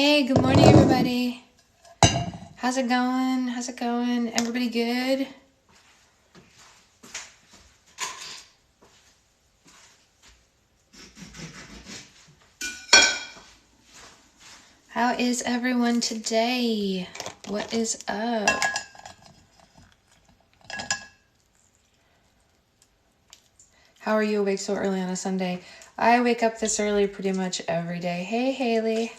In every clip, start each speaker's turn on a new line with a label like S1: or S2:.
S1: Hey, good morning, everybody. How's it going? How's it going? Everybody good? How is everyone today? What is up? How are you awake so early on a Sunday? I wake up this early pretty much every day. Hey, Haley.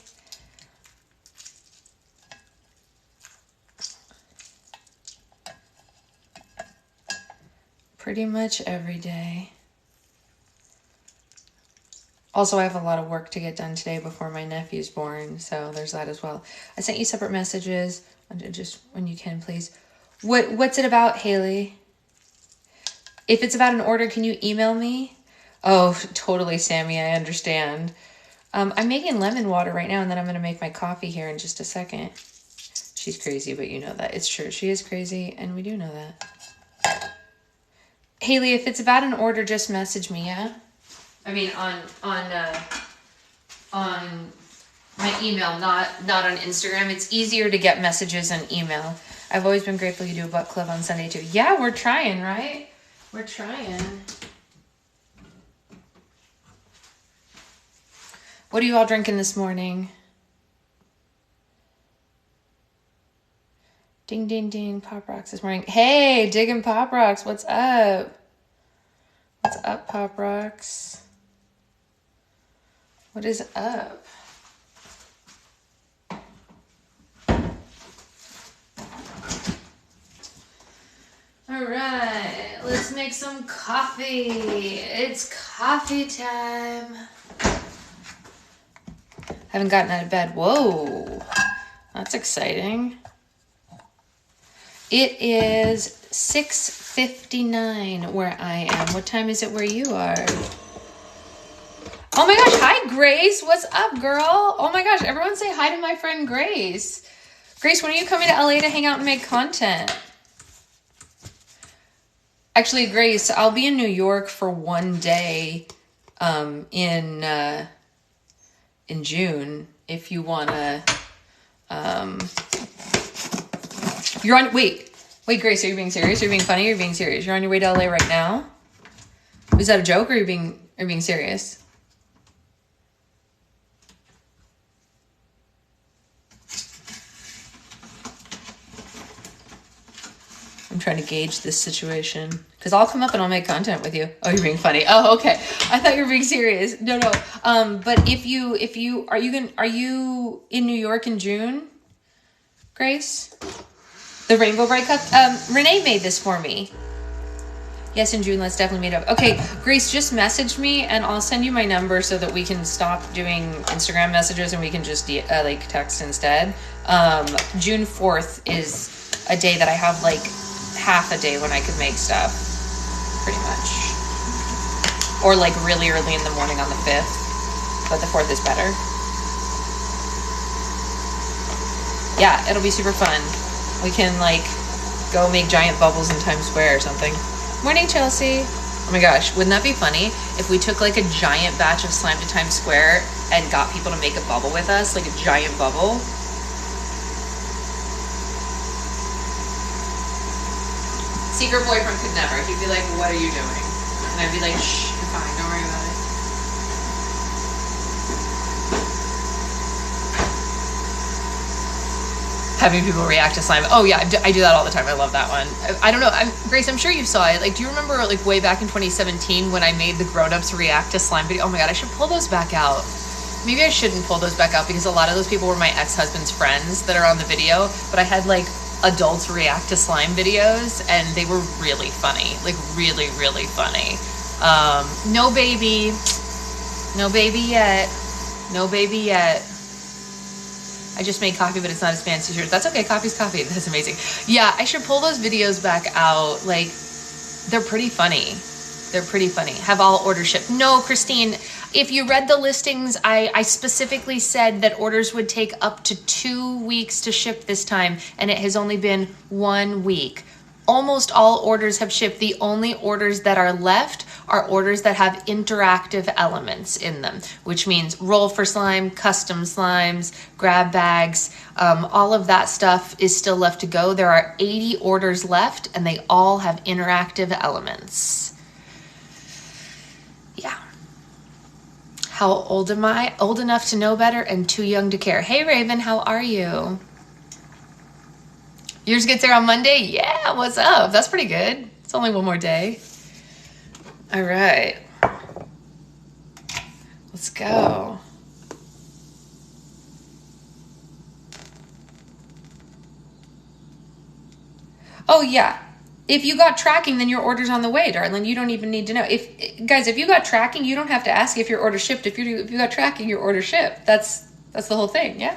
S1: Pretty much every day. Also, I have a lot of work to get done today before my nephew's born, so there's that as well. I sent you separate messages, just when you can, please. What's it about, Haley? If it's about an order, can you email me? Oh, totally, Sammy, I understand. I'm making lemon water right now, and then I'm going to make my coffee here in just a second. She's crazy, but you know that. It's true. She is crazy, and we do know that. Haley, if it's about an order, just message me, yeah? I mean, on my email, not on Instagram. It's easier to get messages on email. I've always been grateful you do a book club on Sunday, too. Yeah, we're trying, right? We're trying. What are you all drinking this morning? Ding, ding, ding. Pop Rocks this morning. Hey, digging Pop Rocks. What's up? What's up, Pop Rocks? What is up? All right, let's make some coffee. It's coffee time. Haven't gotten out of bed. Whoa, that's exciting. It is 6:59 where I am. What time is it where you are? Oh my gosh, hi Grace. What's up, girl? Oh my gosh, everyone say hi to my friend Grace. Grace, when are you coming to LA to hang out and make content? Actually, Grace, I'll be in New York for one day in June if you want to you're on wait, Grace, are you being serious? Are you being funny? Or are you being serious? You're on your way to LA right now? Was that a joke or are you being serious? I'm trying to gauge this situation because I'll come up and I'll make content with you. Oh, you're being funny. Oh, okay. I thought you were being serious. No. But if you are you in New York in June, Grace? The Rainbow Bright Cup? Renee made this for me. Yes, in June, let's definitely meet up. Okay, Grace, just message me and I'll send you my number so that we can stop doing Instagram messages and we can just text instead. June 4th is a day that I have like half a day when I could make stuff, pretty much. Or like really early in the morning on the 5th, but the 4th is better. Yeah, it'll be super fun. We can like go make giant bubbles in Times Square or something. Morning, Chelsea. Oh my gosh, wouldn't that be funny if we took like a giant batch of slime to Times Square and got people to make a bubble with us, like a giant bubble? Secret boyfriend could never. He'd be like, what are you doing? And I'd be like, shh, you're fine, don't worry about it. Having people react to slime. Oh yeah, I do that all the time. I love that one. I don't know. Grace, I'm sure you saw it. Like, do you remember like way back in 2017 when I made the grown-ups react to slime video? Oh my God, I should pull those back out. Maybe I shouldn't pull those back out because a lot of those people were my ex-husband's friends that are on the video. But I had like adults react to slime videos and they were really funny. Like really, really funny. No baby. No baby yet. No baby yet. I just made coffee, but it's not as fancy as yours. That's okay. Coffee's coffee. That's amazing. Yeah, I should pull those videos back out. Like, they're pretty funny. They're pretty funny. Have all orders shipped. No, Christine, if you read the listings, I specifically said that orders would take up to 2 weeks to ship this time, and it has only been 1 week. Almost all orders have shipped. The only orders that are left are orders that have interactive elements in them, which means roll for slime, custom slimes, grab bags, all of that stuff is still left to go. There are 80 orders left and they all have interactive elements. Yeah. How old am I? Old enough to know better and too young to care. Hey Raven, how are you? Yours gets there on Monday? Yeah, what's up? That's pretty good. It's only one more day. All right. Let's go. Oh yeah. If you got tracking, then your order's on the way, darling. You don't even need to know. If you got tracking, you don't have to ask if your order shipped. If you got tracking, your order shipped. That's the whole thing, yeah?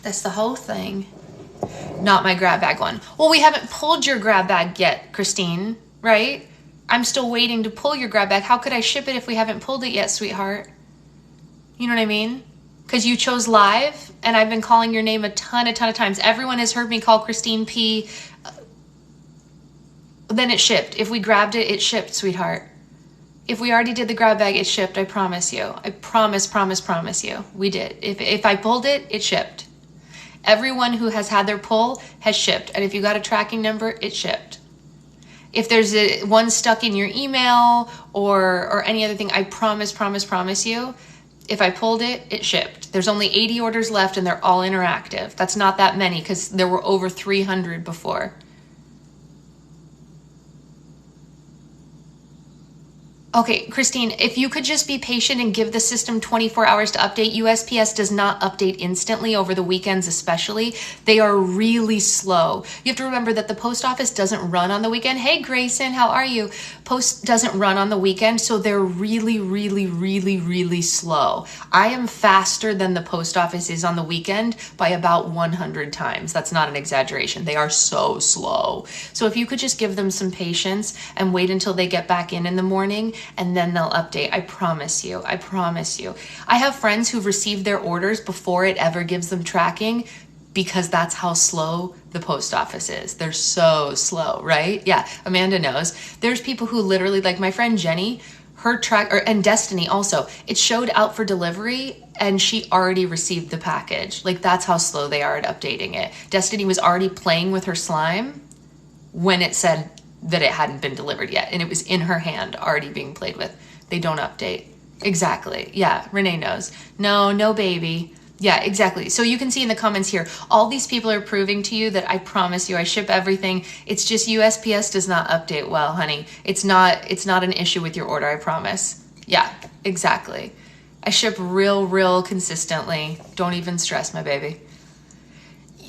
S1: That's the whole thing. Not my grab bag one. Well, we haven't pulled your grab bag yet, Christine, right? I'm still waiting to pull your grab bag. How could I ship it if we haven't pulled it yet, sweetheart? You know what I mean? Because you chose live, and I've been calling your name a ton of times. Everyone has heard me call Christine P. Then it shipped. If we grabbed it, it shipped, sweetheart. If we already did the grab bag, it shipped. I promise you. I promise you. We did. If I pulled it, it shipped. Everyone who has had their pull has shipped. And if you got a tracking number, it shipped. If there's one stuck in your email or any other thing, I promise you, if I pulled it, it shipped. There's only 80 orders left and they're all interactive. That's not that many because there were over 300 before. Okay, Christine, if you could just be patient and give the system 24 hours to update. USPS does not update instantly over the weekends especially. They are really slow. You have to remember that the post office doesn't run on the weekend. Hey, Grayson, how are you? Post doesn't run on the weekend, so they're really slow. I am faster than the post office is on the weekend by about 100 times. That's not an exaggeration. They are so slow. So if you could just give them some patience and wait until they get back in the morning, and then they'll update. I promise you. I have friends who've received their orders before it ever gives them tracking because that's how slow the post office is. They're so slow, right? Yeah, Amanda knows. There's people who literally, like my friend Jenny, her and Destiny also, it showed out for delivery and she already received the package. Like that's how slow they are at updating it. Destiny was already playing with her slime when it said that it hadn't been delivered yet and it was in her hand already being played with. They don't update. Exactly. Yeah, Renee knows. No baby. Yeah, exactly. So you can see in the comments here, all these people are proving to you that I promise you I ship everything. It's just USPS does not update well, honey. It's not an issue with your order, I promise. Yeah, exactly. I ship real consistently. Don't even stress, my baby.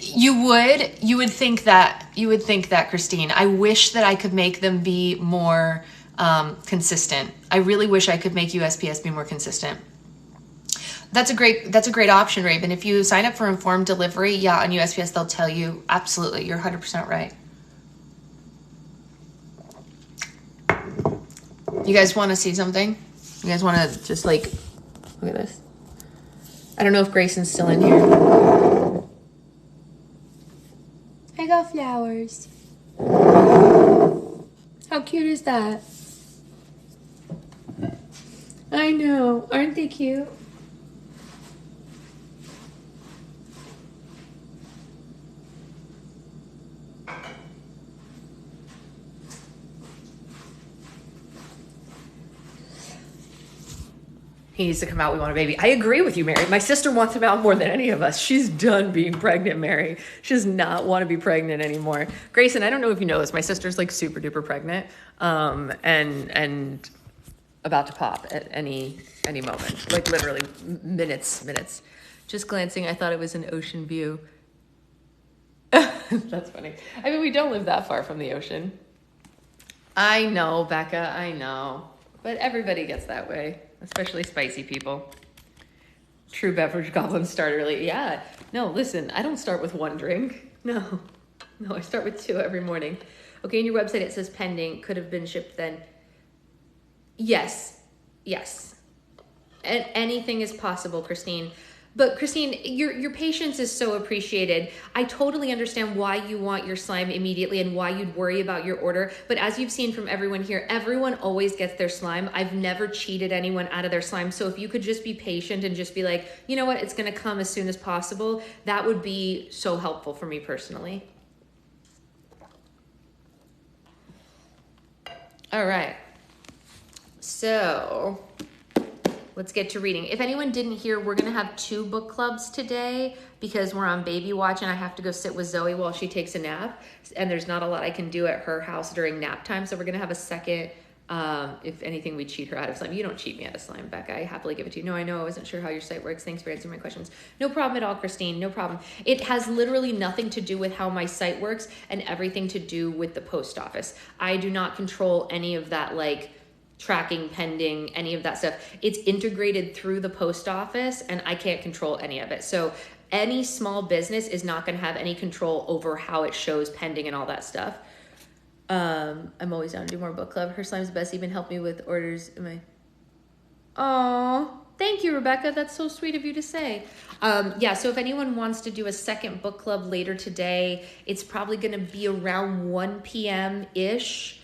S1: You would think that, Christine. I wish that I could make them be more consistent. I really wish I could make USPS be more consistent. That's a great option, Raven. If you sign up for informed delivery, yeah, on USPS, they'll tell you. Absolutely. You're 100% right. You guys want to see something? You guys want to just like, look at this. I don't know if Grayson's still in here. I got flowers. How cute is that? I know. Aren't they cute? He needs to come out. We want a baby. I agree with you, Mary. My sister wants him out more than any of us. She's done being pregnant, Mary. She does not want to be pregnant anymore. Grayson, I don't know if you know this. My sister's like super duper pregnant, and about to pop at any moment. Like literally minutes. Just glancing, I thought it was an ocean view. That's funny. I mean, we don't live that far from the ocean. I know, Becca. I know, but everybody gets that way. Especially spicy people. True beverage goblins start early. Yeah. No, listen, I don't start with one drink. No, I start with 2 every morning. Okay, in your website it says pending. Could have been shipped then. Yes. And anything is possible, Christine. But Christine, your patience is so appreciated. I totally understand why you want your slime immediately and why you'd worry about your order. But as you've seen from everyone here, everyone always gets their slime. I've never cheated anyone out of their slime. So if you could just be patient and just be like, you know what, it's going to come as soon as possible, that would be so helpful for me personally. All right. So let's get to reading. If anyone didn't hear, we're going to have 2 book clubs today because we're on baby watch and I have to go sit with Zoe while she takes a nap. And there's not a lot I can do at her house during nap time. So we're going to have a second. If anything, we cheat her out of slime. You don't cheat me out of slime, Becca. I happily give it to you. No, I know. I wasn't sure how your site works. Thanks for answering my questions. No problem at all, Christine. No problem. It has literally nothing to do with how my site works and everything to do with the post office. I do not control any of that, like tracking, pending, any of that stuff. It's integrated through the post office and I can't control any of it. So any small business is not going to have any control over how it shows pending and all that stuff. I'm always down to do more book club. Her slime's the best. Even helped me with orders. Oh, thank you, Rebecca. That's so sweet of you to say. Yeah, so if anyone wants to do a second book club later today, it's probably going to be around 1 p.m.-ish.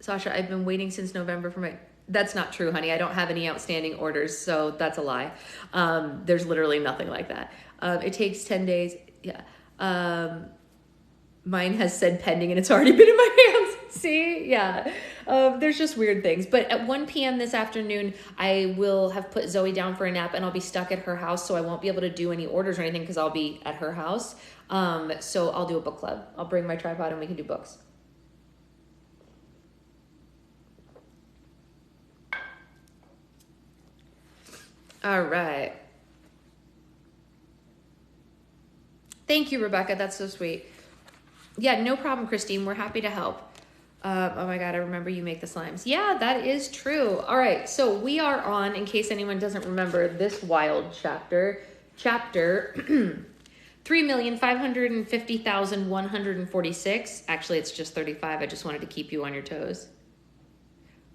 S1: Sasha, I've been waiting since November for my... That's not true, honey. I don't have any outstanding orders, so that's a lie. There's literally nothing like that. It takes 10 days. Yeah. Mine has said pending and it's already been in my hands. See? Yeah. There's just weird things. But at 1 p.m. this afternoon, I will have put Zoe down for a nap and I'll be stuck at her house. So I won't be able to do any orders or anything because I'll be at her house. So I'll do a book club. I'll bring my tripod and we can do books. All right. Thank you, Rebecca. That's so sweet. Yeah, no problem, Christine. We're happy to help. Oh my God, I remember you make the slimes. Yeah, that is true. All right, so we are on, in case anyone doesn't remember this wild chapter 3,550,146. Actually, it's just 35. I just wanted to keep you on your toes.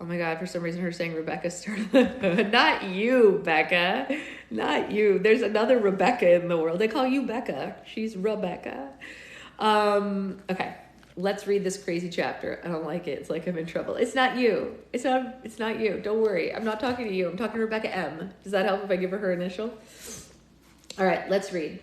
S1: Oh my God, for some reason her saying Rebecca started. Not you, Becca. Not you. There's another Rebecca in the world. They call you Becca. She's Rebecca. Okay, let's read this crazy chapter. I don't like it. It's like I'm in trouble. It's not you. It's not you. Don't worry. I'm not talking to you. I'm talking to Rebecca M. Does that help if I give her initial? All right, let's read.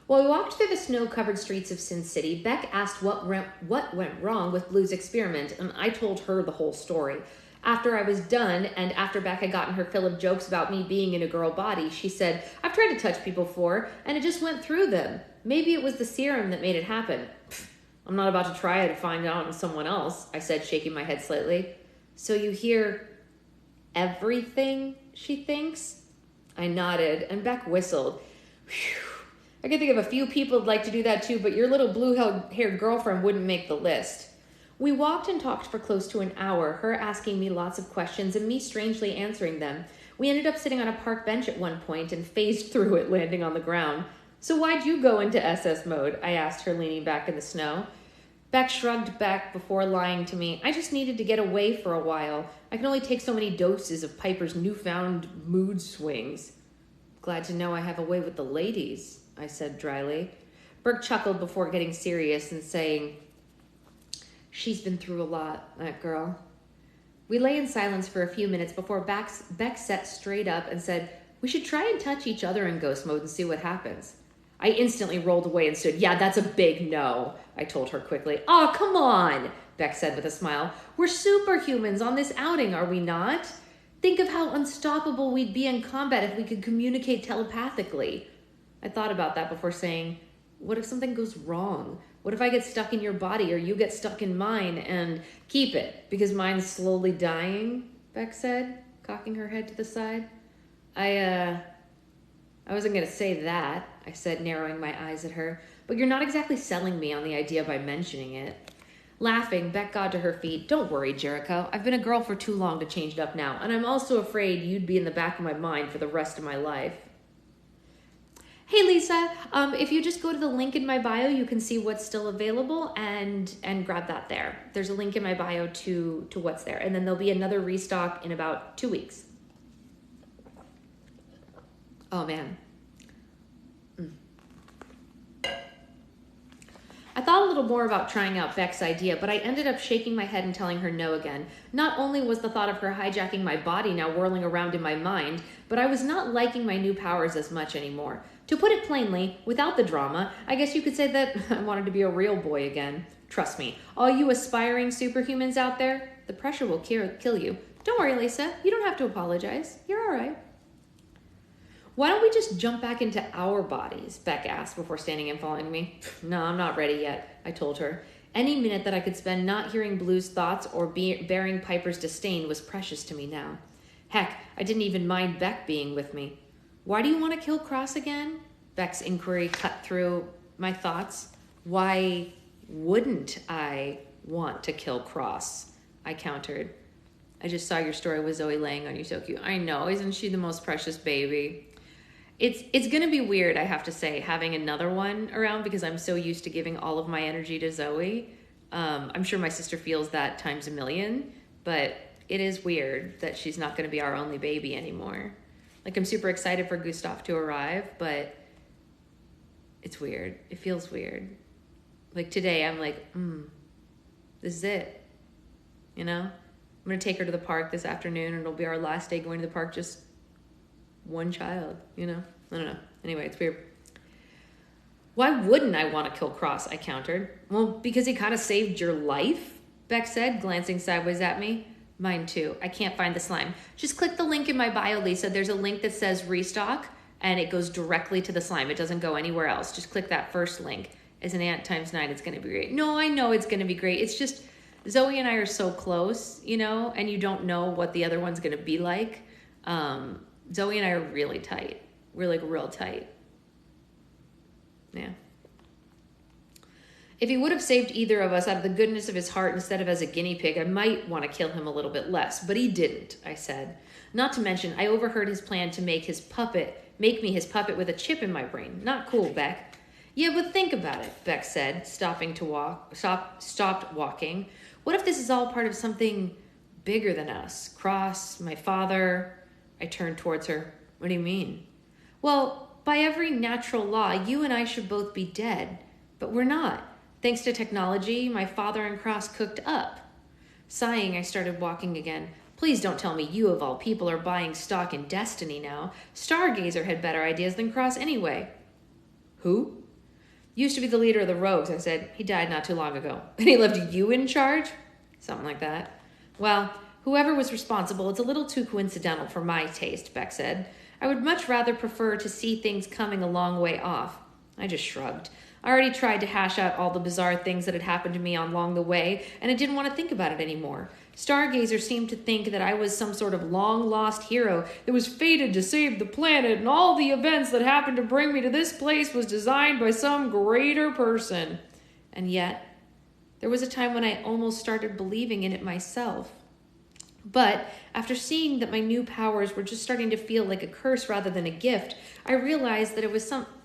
S1: While we walked through the snow-covered streets of Sin City, Beck asked what went wrong with Blue's experiment, and I told her the whole story. After I was done, and after Beck had gotten her fill of jokes about me being in a girl body, she said, I've tried to touch people before, and it just went through them. Maybe it was the serum that made it happen. I'm not about to try it to find out on someone else, I said, shaking my head slightly. So you hear everything, she thinks? I nodded, and Beck whistled. Whew. I could think of a few people who'd like to do that too, but your little blue-haired girlfriend wouldn't make the list. We walked and talked for close to an hour, her asking me lots of questions and me strangely answering them. We ended up sitting on a park bench at one point and phased through it, landing on the ground. So why'd you go into SS mode? I asked her, leaning back in the snow. Beck shrugged back before lying to me. I just needed to get away for a while. I can only take so many doses of Piper's newfound mood swings. Glad to know I have a way with the ladies, I said dryly. Burke chuckled before getting serious and saying, she's been through a lot, that girl. We lay in silence for a few minutes before Beck sat straight up and said, we should try and touch each other in ghost mode and see what happens. I instantly rolled away and stood. Yeah, that's a big no, I told her quickly. Oh, come on, Beck said with a smile. We're superhumans on this outing, are we not? Think of how unstoppable we'd be in combat if we could communicate telepathically. I thought about that before saying, what if something goes wrong? What if I get stuck in your body or you get stuck in mine and keep it because mine's slowly dying, Beck said, cocking her head to the side. I wasn't going to say that, I said, narrowing my eyes at her, but you're not exactly selling me on the idea by mentioning it. Laughing, Beck got to her feet. Don't worry, Jericho. I've been a girl for too long to change it up now, and I'm also afraid you'd be in the back of my mind for the rest of my life. Hey, Lisa, if you just go to the link in my bio, you can see what's still available and grab that there. There's a link in my bio to what's there, and then there'll be another restock in about 2 weeks.
S2: Oh, man. I thought a little more about trying out Beck's idea, but I ended up shaking my head and telling her no again. Not only was the thought of her hijacking my body now whirling around in my mind, but I was not liking my new powers as much anymore. To put it plainly, without the drama, I guess you could say that I wanted to be a real boy again. Trust me, all you aspiring superhumans out there, the pressure will kill you. Don't worry, Lisa. You don't have to apologize. You're all right. Why don't we just jump back into our bodies? Beck asked before standing and following me. No, I'm not ready yet, I told her. Any minute that I could spend not hearing Blue's thoughts or bearing Piper's disdain was precious to me now. Heck, I didn't even mind Beck being with me. Why do you want to kill Cross again? Beck's inquiry cut through my thoughts. Why wouldn't I want to kill Cross? I countered. I just saw your story with Zoe laying on you so cute. I know, isn't she the most precious baby? It's going to be weird, I have to say, having another one around because I'm so used to giving all of my energy to Zoe. I'm sure my sister feels that times a million, but it is weird that she's not going to be our only baby anymore. Like, I'm super excited for Gustav to arrive, but it's weird. It feels weird. Like, today, I'm like, this is it. You know? I'm going to take her to the park this afternoon, and it'll be our last day going to the park, just one child, you know? I don't know. Anyway, it's weird. Why wouldn't I want to kill Cross? I countered. Well, because he kind of saved your life, Beck said, glancing sideways at me. Mine too. I can't find the slime. Just click the link in my bio, Lisa. There's a link that says restock, and it goes directly to the slime. It doesn't go anywhere else. Just click that first link. As an ant times 9, it's going to be great. No, I know it's going to be great. It's just Zoe and I are so close, you know, and you don't know what the other one's going to be like. Zoe and I are really tight. We're like real tight. Yeah. If he would have saved either of us out of the goodness of his heart instead of as a guinea pig, I might want to kill him a little bit less, but he didn't, I said. Not to mention, I overheard his plan to make me his puppet with a chip in my brain. Not cool, Beck. Yeah, but think about it, Beck said, stopped walking. What if this is all part of something bigger than us? Cross, my father. I turned towards her. What do you mean? Well, by every natural law, you and I should both be dead, but we're not. Thanks to technology, my father and Cross cooked up. Sighing, I started walking again. Please don't tell me you, of all people, are buying stock in Destiny now. Stargazer had better ideas than Cross anyway. Who? Used to be the leader of the Rogues, I said. He died not too long ago. And he left you in charge? Something like that. Well, whoever was responsible, it's a little too coincidental for my taste, Beck said. I would much rather prefer to see things coming a long way off. I just shrugged. I already tried to hash out all the bizarre things that had happened to me along the way, and I didn't want to think about it anymore. Stargazer seemed to think that I was some sort of long-lost hero that was fated to save the planet, and all the events that happened to bring me to this place was designed by some greater person. And yet, there was a time when I almost started believing in it myself. But after seeing that my new powers were just starting to feel like a curse rather than a gift, I realized that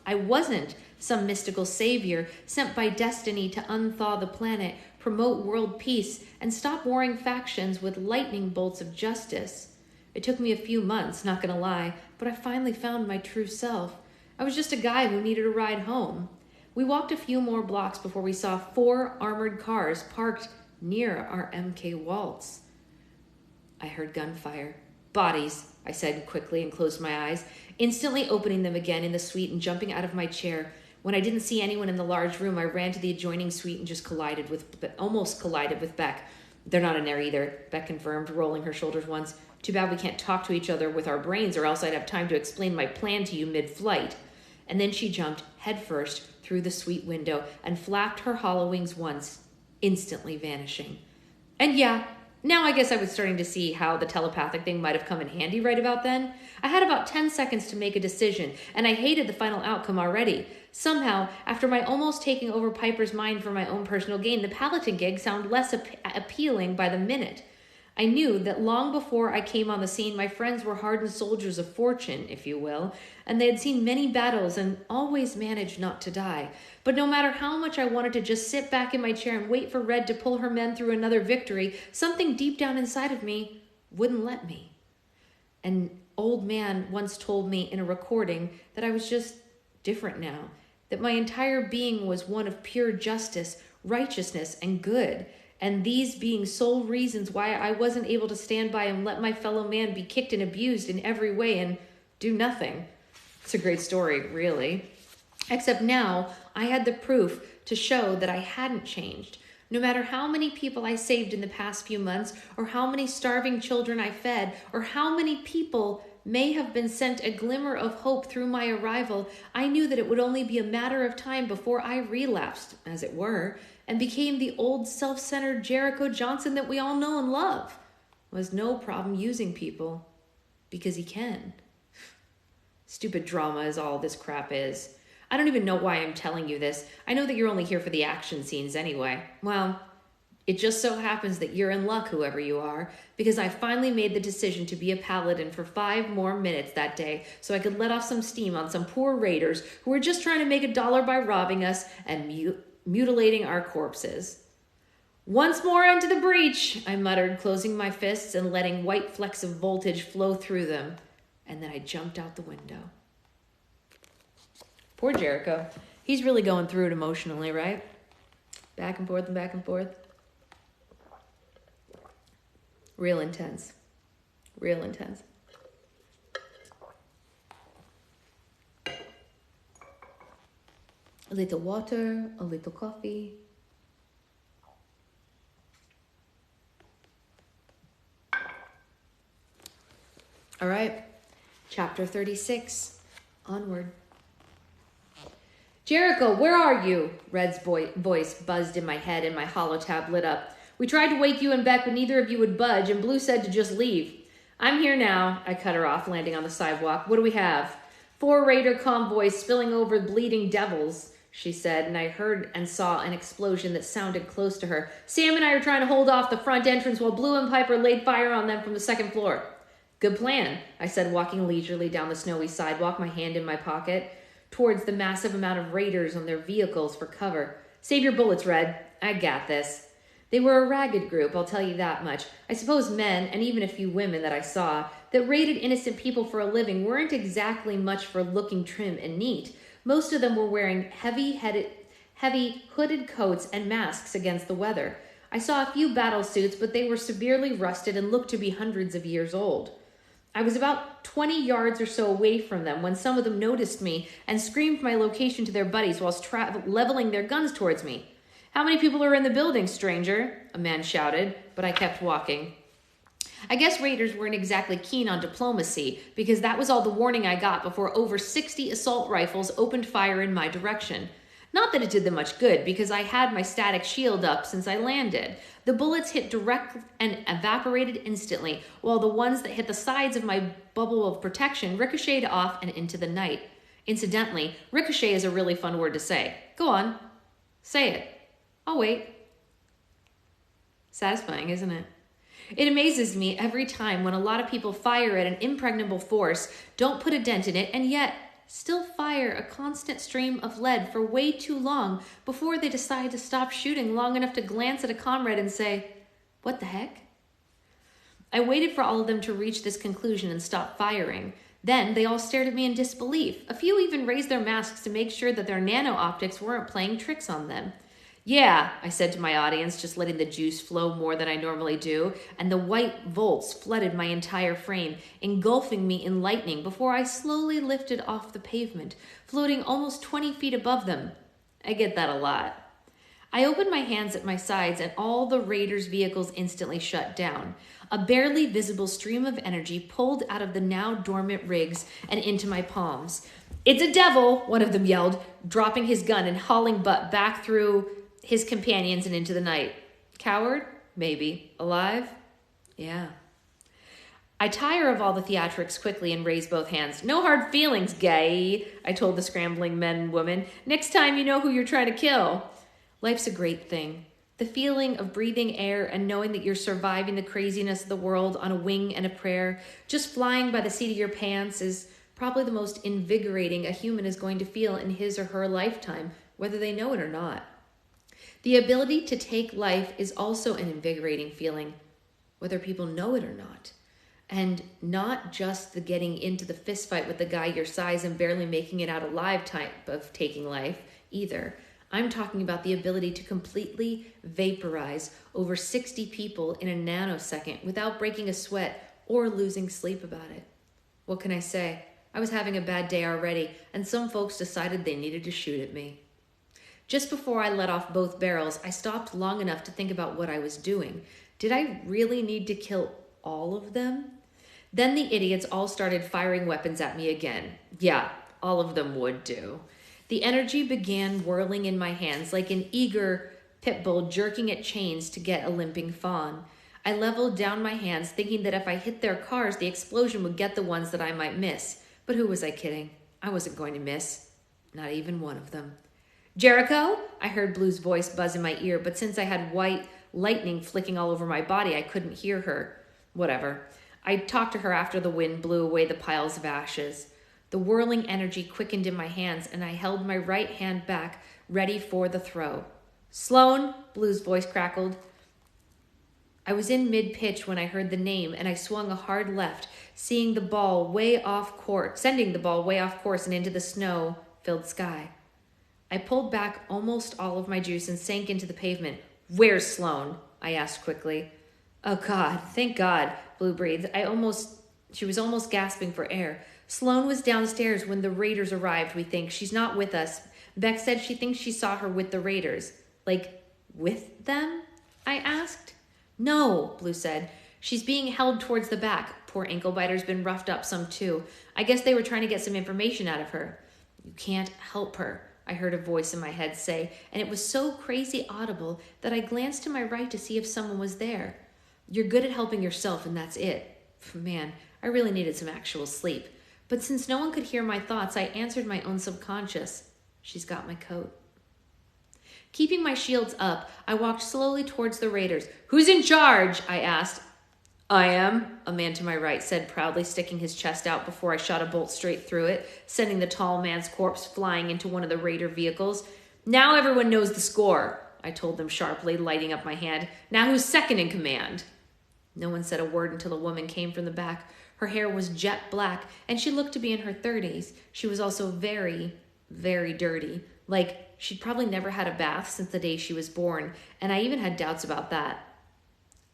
S2: I wasn't some mystical savior sent by destiny to unthaw the planet, promote world peace, and stop warring factions with lightning bolts of justice. It took me a few months, not gonna lie, but I finally found my true self. I was just a guy who needed a ride home. We walked a few more blocks before we saw 4 armored cars parked near our MK Waltz. I heard gunfire. Bodies, I said quickly and closed my eyes, instantly opening them again in the suite and jumping out of my chair. When I didn't see anyone in the large room, I ran to the adjoining suite and just almost collided with Beck. They're not in there either, Beck confirmed, rolling her shoulders once. Too bad we can't talk to each other with our brains, or else I'd have time to explain my plan to you mid-flight. And then she jumped headfirst through the suite window and flapped her hollow wings once, instantly vanishing. And yeah, now I guess I was starting to see how the telepathic thing might have come in handy right about then. I had about 10 seconds to make a decision, and I hated the final outcome already. Somehow, after my almost taking over Piper's mind for my own personal gain, the Paladin gig sounded less appealing by the minute. I knew that long before I came on the scene, my friends were hardened soldiers of fortune, if you will, and they had seen many battles and always managed not to die. But no matter how much I wanted to just sit back in my chair and wait for Red to pull her men through another victory, something deep down inside of me wouldn't let me. And old man once told me in a recording that I was just different now, that my entire being was one of pure justice, righteousness, and good, and these being sole reasons why I wasn't able to stand by and let my fellow man be kicked and abused in every way and do nothing. It's a great story, really. Except now I had the proof to show that I hadn't changed. No matter how many people I saved in the past few months, or how many starving children I fed, or how many people may have been sent a glimmer of hope through my arrival, I knew that it would only be a matter of time before I relapsed, as it were, and became the old self-centered Jericho Johnson that we all know and love. Who has no problem using people, because he can. Stupid drama is all this crap is. I don't even know why I'm telling you this. I know that you're only here for the action scenes anyway. Well, it just so happens that you're in luck, whoever you are, because I finally made the decision to be a paladin for 5 more minutes that day so I could let off some steam on some poor raiders who were just trying to make $1 by robbing us and mutilating our corpses. Once more into the breach, I muttered, closing my fists and letting white flecks of voltage flow through them. And then I jumped out the window. Poor Jericho. He's really going through it emotionally, right? Back and forth and back and forth. Real intense. Real intense. A little water, a little coffee. All right. Chapter 36. Onward. Jericho, where are you? Red's voice buzzed in my head and my holotab lit up. We tried to wake you and Beck, but neither of you would budge, and Blue said to just leave. I'm here now, I cut her off, landing on the sidewalk. What do we have? 4 raider convoys spilling over bleeding devils, she said, and I heard and saw an explosion that sounded close to her. Sam and I are trying to hold off the front entrance while Blue and Piper laid fire on them from the 2nd floor. Good plan, I said, walking leisurely down the snowy sidewalk, my hand in my pocket, towards the massive amount of raiders on their vehicles for cover. Save your bullets, Red. I got this. They were a ragged group, I'll tell you that much. I suppose men, and even a few women that I saw, that raided innocent people for a living weren't exactly much for looking trim and neat. Most of them were wearing heavy hooded coats and masks against the weather. I saw a few battle suits, but they were severely rusted and looked to be hundreds of years old. I was about 20 yards or so away from them when some of them noticed me and screamed my location to their buddies whilst leveling their guns towards me. How many people are in the building, stranger? A man shouted, but I kept walking. I guess raiders weren't exactly keen on diplomacy because that was all the warning I got before over 60 assault rifles opened fire in my direction. Not that it did them much good because I had my static shield up since I landed. The bullets hit direct and evaporated instantly, while the ones that hit the sides of my bubble of protection ricocheted off and into the night. Incidentally, ricochet is a really fun word to say. Go on. Say it. I'll wait. Satisfying, isn't it? It amazes me every time when a lot of people fire at an impregnable force, don't put a dent in it, and yet still fire a constant stream of lead for way too long before they decide to stop shooting long enough to glance at a comrade and say, "What the heck?" I waited for all of them to reach this conclusion and stop firing. Then they all stared at me in disbelief. A few even raised their masks to make sure that their nano-optics weren't playing tricks on them. Yeah, I said to my audience, just letting the juice flow more than I normally do, and the white volts flooded my entire frame, engulfing me in lightning before I slowly lifted off the pavement, floating almost 20 feet above them. I get that a lot. I opened my hands at my sides and all the raiders' vehicles instantly shut down. A barely visible stream of energy pulled out of the now dormant rigs and into my palms. It's a devil, one of them yelled, dropping his gun and hauling butt back through his companions and into the night. Coward? Maybe. Alive? Yeah. I tire of all the theatrics quickly and raise both hands. No hard feelings, gay, I told the scrambling men and women. Next time you know who you're trying to kill. Life's a great thing. The feeling of breathing air and knowing that you're surviving the craziness of the world on a wing and a prayer, just flying by the seat of your pants, is probably the most invigorating a human is going to feel in his or her lifetime, whether they know it or not. The ability to take life is also an invigorating feeling, whether people know it or not. And not just the getting into the fist fight with the guy your size and barely making it out alive type of taking life either. I'm talking about the ability to completely vaporize over 60 people in a nanosecond without breaking a sweat or losing sleep about it. What can I say? I was having a bad day already, and some folks decided they needed to shoot at me. Just before I let off both barrels, I stopped long enough to think about what I was doing. Did I really need to kill all of them? Then the idiots all started firing weapons at me again. Yeah, all of them would do. The energy began whirling in my hands like an eager pit bull jerking at chains to get a limping fawn. I leveled down my hands, thinking that if I hit their cars, the explosion would get the ones that I might miss. But who was I kidding? I wasn't going to miss. Not even one of them. Jericho? I heard Blue's voice buzz in my ear, but since I had white lightning flicking all over my body, I couldn't hear her. Whatever. I talked to her after the wind blew away the piles of ashes. The whirling energy quickened in my hands, and I held my right hand back, ready for the throw. Sloan, Blue's voice crackled. I was in mid-pitch when I heard the name, and I swung a hard left, sending the ball way off course and into the snow-filled sky. I pulled back almost all of my juice and sank into the pavement. Where's Sloan? I asked quickly. Oh, God, thank God, Blue breathed. She was almost gasping for air. Sloan was downstairs when the raiders arrived, we think. She's not with us. Beck said she thinks she saw her with the raiders. Like, with them? I asked. No, Blue said. She's being held towards the back. Poor ankle-biter's been roughed up some too. I guess they were trying to get some information out of her. You can't help her, I heard a voice in my head say, and it was so crazy audible that I glanced to my right to see if someone was there. You're good at helping yourself, and that's it. Man, I really needed some actual sleep. But since no one could hear my thoughts, I answered my own subconscious. She's got my coat. Keeping my shields up, I walked slowly towards the raiders. Who's in charge? I asked. I am, a man to my right said proudly, sticking his chest out before I shot a bolt straight through it, sending the tall man's corpse flying into one of the raider vehicles. Now everyone knows the score, I told them sharply, lighting up my hand. Now who's second in command? No one said a word until a woman came from the back. Her hair was jet black, and she looked to be in her 30s. She was also very, very dirty. Like, she'd probably never had a bath since the day she was born, and I even had doubts about that.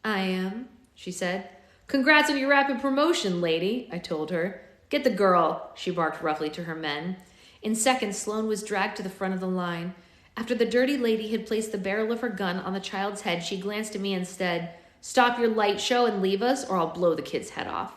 S2: I am, she said. Congrats on your rapid promotion, lady, I told her. Get the girl, she barked roughly to her men. In seconds, Sloan was dragged to the front of the line. After the dirty lady had placed the barrel of her gun on the child's head, she glanced at me and said, Stop your light show and leave us, or I'll blow the kid's head off.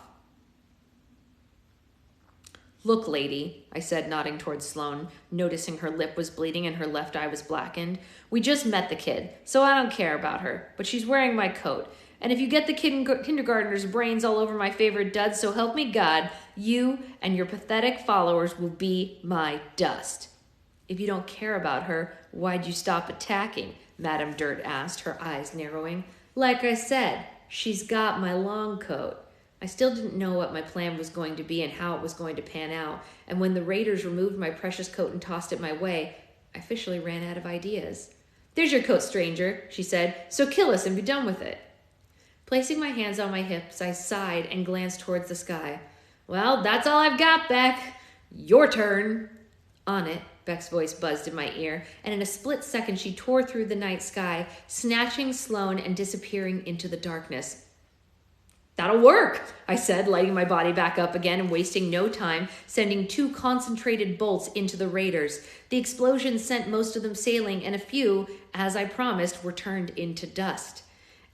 S2: Look, lady, I said, nodding towards Sloan, noticing her lip was bleeding and her left eye was blackened. We just met the kid, so I don't care about her, but she's wearing my coat. And if you get the kindergartner's brains all over my favorite duds, so help me God, you and your pathetic followers will be my dust. If you don't care about her, why'd you stop attacking? Madame Dirt asked, her eyes narrowing. Like I said, she's got my long coat. I still didn't know what my plan was going to be and how it was going to pan out, and when the raiders removed my precious coat and tossed it my way, I officially ran out of ideas. There's your coat, stranger, she said, so kill us and be done with it. Placing my hands on my hips, I sighed and glanced towards the sky. Well, that's all I've got, Beck. Your turn. On it, Beck's voice buzzed in my ear, and in a split second she tore through the night sky, snatching Sloan and disappearing into the darkness. That'll work, I said, lighting my body back up again and wasting no time, sending 2 concentrated bolts into the raiders. The explosion sent most of them sailing, and a few, as I promised, were turned into dust.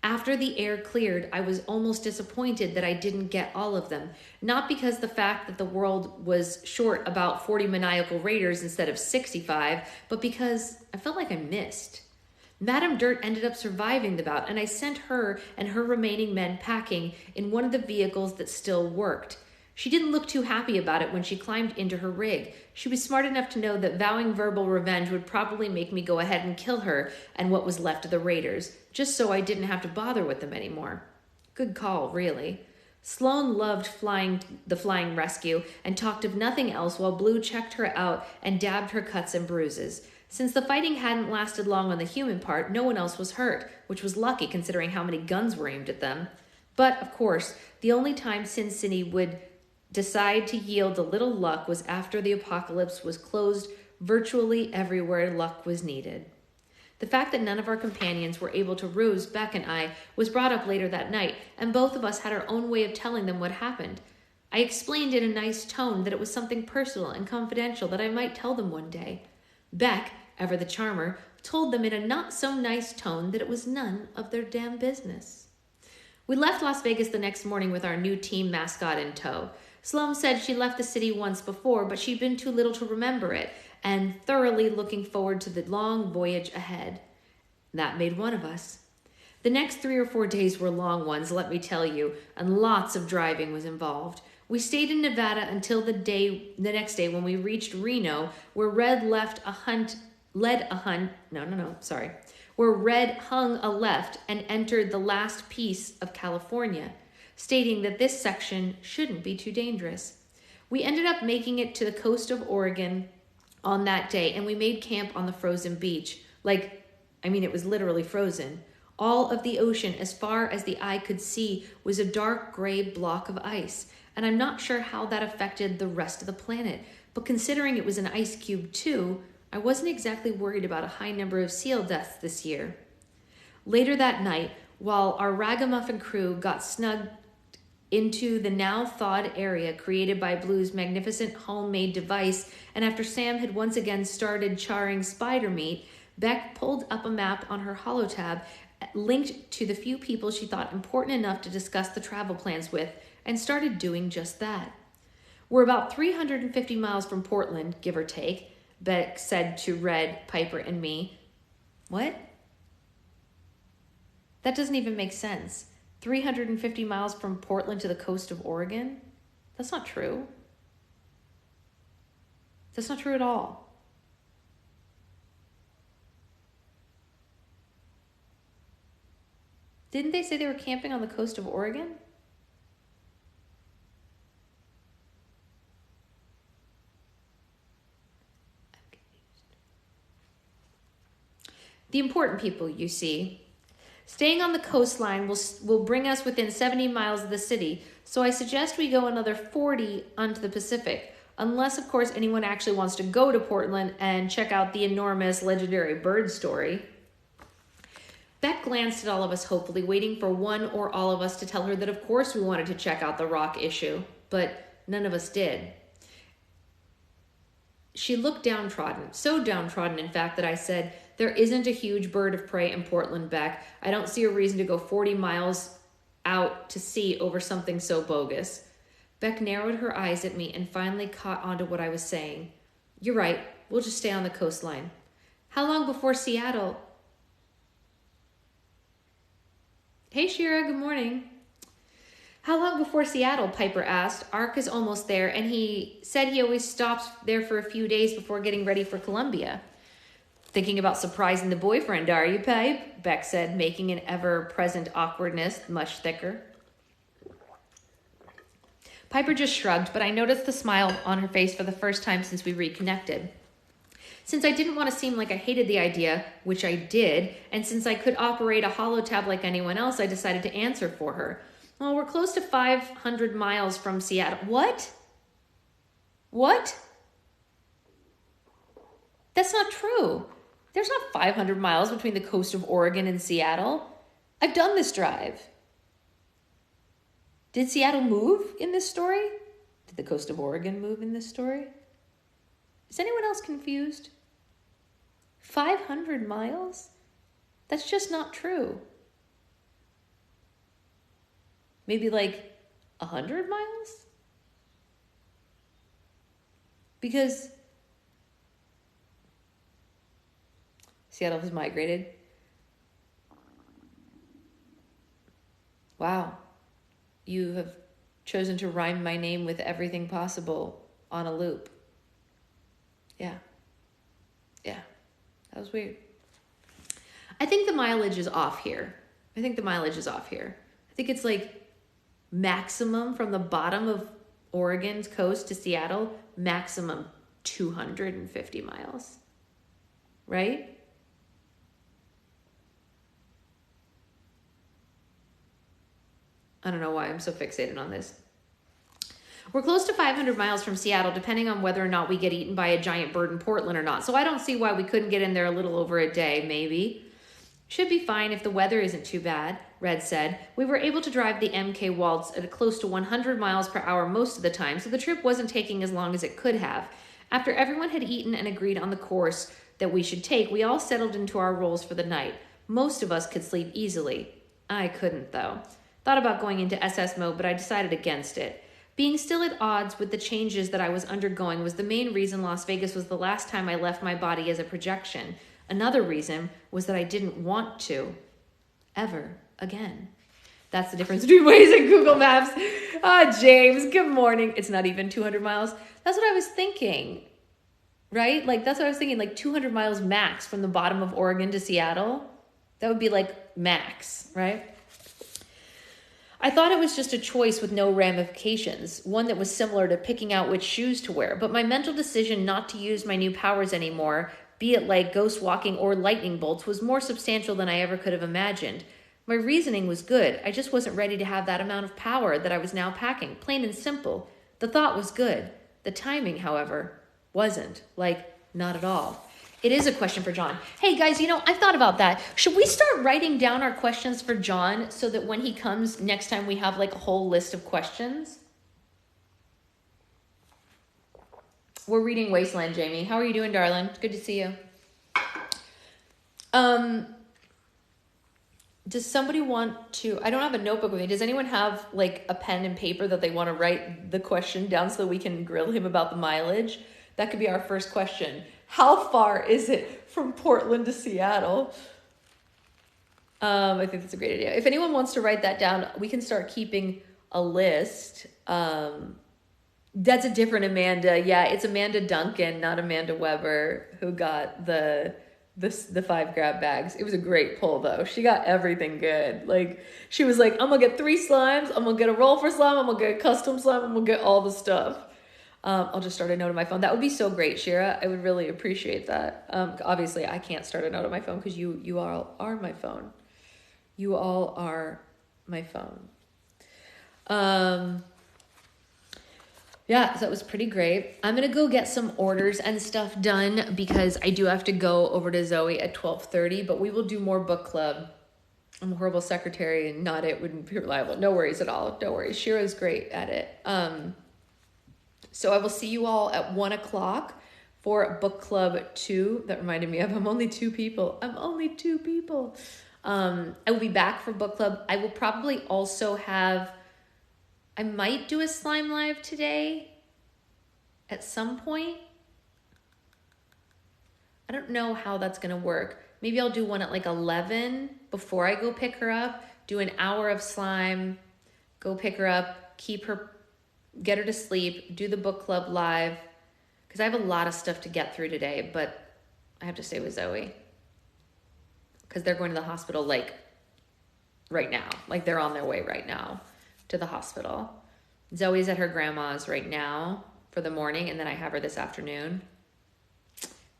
S2: After the air cleared, I was almost disappointed that I didn't get all of them, not because the fact that the world was short about 40 maniacal raiders instead of 65, but because I felt like I missed. Madame Dirt ended up surviving the bout, and I sent her and her remaining men packing in one of the vehicles that still worked. She didn't look too happy about it when she climbed into her rig. She was smart enough to know that vowing verbal revenge would probably make me go ahead and kill her and what was left of the raiders, just so I didn't have to bother with them anymore. Good call, really. Sloan loved the flying rescue and talked of nothing else while Blue checked her out and dabbed her cuts and bruises. Since the fighting hadn't lasted long on the human part, no one else was hurt, which was lucky considering how many guns were aimed at them. But, of course, the only time Sin City would decide to yield a little luck was after the apocalypse was closed virtually everywhere luck was needed. The fact that none of our companions were able to ruse Beck and I was brought up later that night, and both of us had our own way of telling them what happened. I explained in a nice tone that it was something personal and confidential that I might tell them one day. Beck, ever the charmer, told them in a not-so-nice tone that it was none of their damn business. We left Las Vegas the next morning with our new team mascot in tow. Sloane said she left the city once before, but she'd been too little to remember it, and thoroughly looking forward to the long voyage ahead. That made one of us. The next 3 or 4 days were long ones, let me tell you, and lots of driving was involved. We stayed in Nevada until the next day when we reached Reno, where Red where Red hung a left and entered the last piece of California, stating that this section shouldn't be too dangerous. We ended up making it to the coast of Oregon on that day, and we made camp on the frozen beach. It was literally frozen. All of the ocean, as far as the eye could see, was a dark gray block of ice, and I'm not sure how that affected the rest of the planet, but considering it was an ice cube too, I wasn't exactly worried about a high number of seal deaths this year. Later that night, while our ragamuffin crew got snugged into the now thawed area created by Blue's magnificent homemade device, and after Sam had once again started charring spider meat, Beck pulled up a map on her holotab linked to the few people she thought important enough to discuss the travel plans with, and started doing just that. We're about 350 miles from Portland, give or take, Beck said to Red, Piper, and me. What? That doesn't even make sense. 350 miles from Portland to the coast of Oregon? That's not true. That's not true at all. Didn't they say they were camping on the coast of Oregon? I'm confused. The important people, you see. Staying on the coastline will bring us within 70 miles of the city, so I suggest we go another 40 onto the Pacific, unless, of course, anyone actually wants to go to Portland and check out the enormous legendary bird story. Beck glanced at all of us hopefully, waiting for one or all of us to tell her that of course we wanted to check out the rock issue, but none of us did. She looked downtrodden, so downtrodden, in fact, that I said, "There isn't a huge bird of prey in Portland, Beck. I don't see a reason to go 40 miles out to sea over something so bogus." Beck narrowed her eyes at me and finally caught on to what I was saying. "You're right. We'll just stay on the coastline." "How long before Seattle?" "Hey, Shira, good morning." "How long before Seattle?" Piper asked. "Ark is almost there, and he said he always stops there for a few days before getting ready for Columbia." "Thinking about surprising the boyfriend, are you, Pipe?" Beck said, making an ever-present awkwardness much thicker. Piper just shrugged, but I noticed the smile on her face for the first time since we reconnected. Since I didn't want to seem like I hated the idea, which I did, and since I could operate a holotab like anyone else, I decided to answer for her. "Well, we're close to 500 miles from Seattle." "What? What? That's not true. There's not 500 miles between the coast of Oregon and Seattle. I've done this drive." Did Seattle move in this story? Did the coast of Oregon move in this story? Is anyone else confused? 500 miles? That's just not true. Maybe like 100 miles? Because Seattle has migrated. Wow. You have chosen to rhyme my name with everything possible on a loop. Yeah. That was weird. I think the mileage is off here. I think it's like maximum from the bottom of Oregon's coast to Seattle, maximum 250 miles. Right? I don't know why I'm so fixated on this. We're close to 500 miles from Seattle, depending on whether or not we get eaten by a giant bird in Portland or not. So I don't see why we couldn't get in there a little over a day, maybe. Should be fine if the weather isn't too bad, Red said. We were able to drive the MK Waltz at close to 100 miles per hour most of the time, so the trip wasn't taking as long as it could have. After everyone had eaten and agreed on the course that we should take, we all settled into our roles for the night. Most of us could sleep easily. I couldn't, though. Thought about going into SS mode, but I decided against it. Being still at odds with the changes that I was undergoing was the main reason Las Vegas was the last time I left my body as a projection. Another reason was that I didn't want to. Ever again. That's the difference between Waze and Google Maps. James, good morning. It's not even 200 miles. That's what I was thinking, right? Like, that's what I was thinking, like 200 miles max from the bottom of Oregon to Seattle. That would be like max, right? I thought it was just a choice with no ramifications, one that was similar to picking out which shoes to wear. But my mental decision not to use my new powers anymore, be it like ghost walking or lightning bolts, was more substantial than I ever could have imagined. My reasoning was good. I just wasn't ready to have that amount of power that I was now packing. Plain and simple. The thought was good. The timing, however, wasn't. Like, not at all. It is a question for John. Hey guys, I've thought about that. Should we start writing down our questions for John so that when he comes next time we have like a whole list of questions? We're reading Wasteland, Jamie. How are you doing, darling? It's good to see you. Does somebody want to, I don't have a notebook with me. Does anyone have like a pen and paper that they want to write the question down so that we can grill him about the mileage? That could be our first question. How far is it from Portland to Seattle? I think that's a great idea. If anyone wants to write that down, we can start keeping a list. That's a different Amanda. Yeah, it's Amanda Duncan, not Amanda Weber, who got the 5 grab bags. It was a great pull though. She got everything good. Like, she was like, I'm gonna get 3 slimes, I'm gonna get a roll for slime, I'm gonna get a custom slime, I'm gonna get all the stuff. I'll just start a note on my phone. That would be so great, Shira. I would really appreciate that. Obviously, I can't start a note on my phone because you all are my phone. You all are my phone. Yeah, so that was pretty great. I'm going to go get some orders and stuff done because I do have to go over to Zoe at 12:30, but we will do more book club. I'm a horrible secretary and not it wouldn't be reliable. No worries at all. No worries. Shira's great at it. So I will see you all at 1 o'clock for book club 2. That reminded me of I'm only 2 people. I will be back for book club. I will probably also have, I might do a slime live today at some point. I don't know how that's going to work. Maybe I'll do one at like 11 before I go pick her up, do an hour of slime, go pick her up, get her to sleep, do the book club live, because I have a lot of stuff to get through today, but I have to stay with Zoe because they're going to the hospital like right now. Like, they're on their way right now to the hospital. Zoe's at her grandma's right now for the morning, and then I have her this afternoon.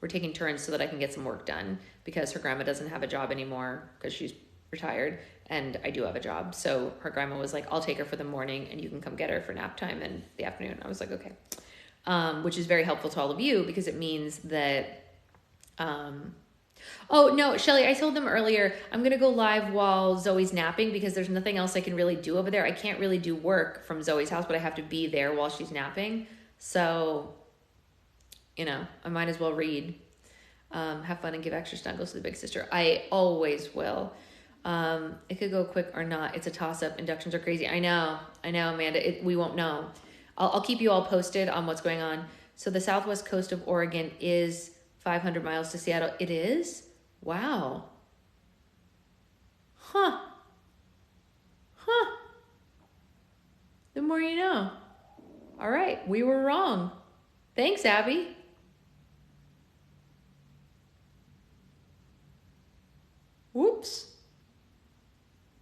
S2: We're taking turns so that I can get some work done because her grandma doesn't have a job anymore because she's retired, and I do have a job. So her grandma was like, I'll take her for the morning and you can come get her for nap time in the afternoon. I was like, okay. Which is very helpful to all of you because it means that, oh no, Shelly, I told them earlier, I'm going to go live while Zoe's napping because there's nothing else I can really do over there. I can't really do work from Zoe's house, but I have to be there while she's napping. So, I might as well read, have fun and give extra snuggles to the big sister. I always will. It could go quick or not. It's a toss-up. Inductions are crazy. I know, Amanda. We won't know. I'll keep you all posted on what's going on. So the southwest coast of Oregon is 500 miles to Seattle. It is? Wow. Huh. The more you know. All right. We were wrong. Thanks, Abby. Whoops.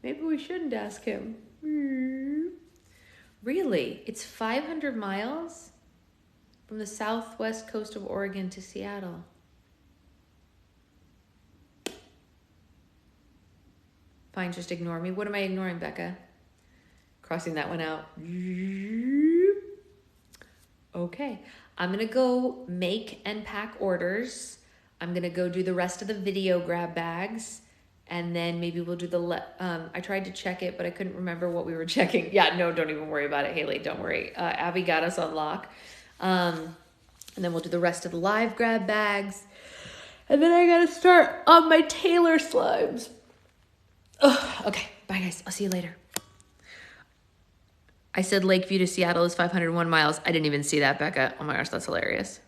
S2: Maybe we shouldn't ask him. Really? It's 500 miles from the southwest coast of Oregon to Seattle. Fine, just ignore me. What am I ignoring, Becca? Crossing that one out. Okay, I'm gonna go make and pack orders. I'm gonna go do the rest of the video grab bags, and then maybe we'll do the, I tried to check it, but I couldn't remember what we were checking. Yeah, no, don't even worry about it, Haley, don't worry. Abby got us on lock. And then we'll do the rest of the live grab bags. And then I gotta start on my Taylor slimes. Ugh, okay, bye guys, I'll see you later. I said Lakeview to Seattle is 501 miles. I didn't even see that, Becca. Oh my gosh, that's hilarious.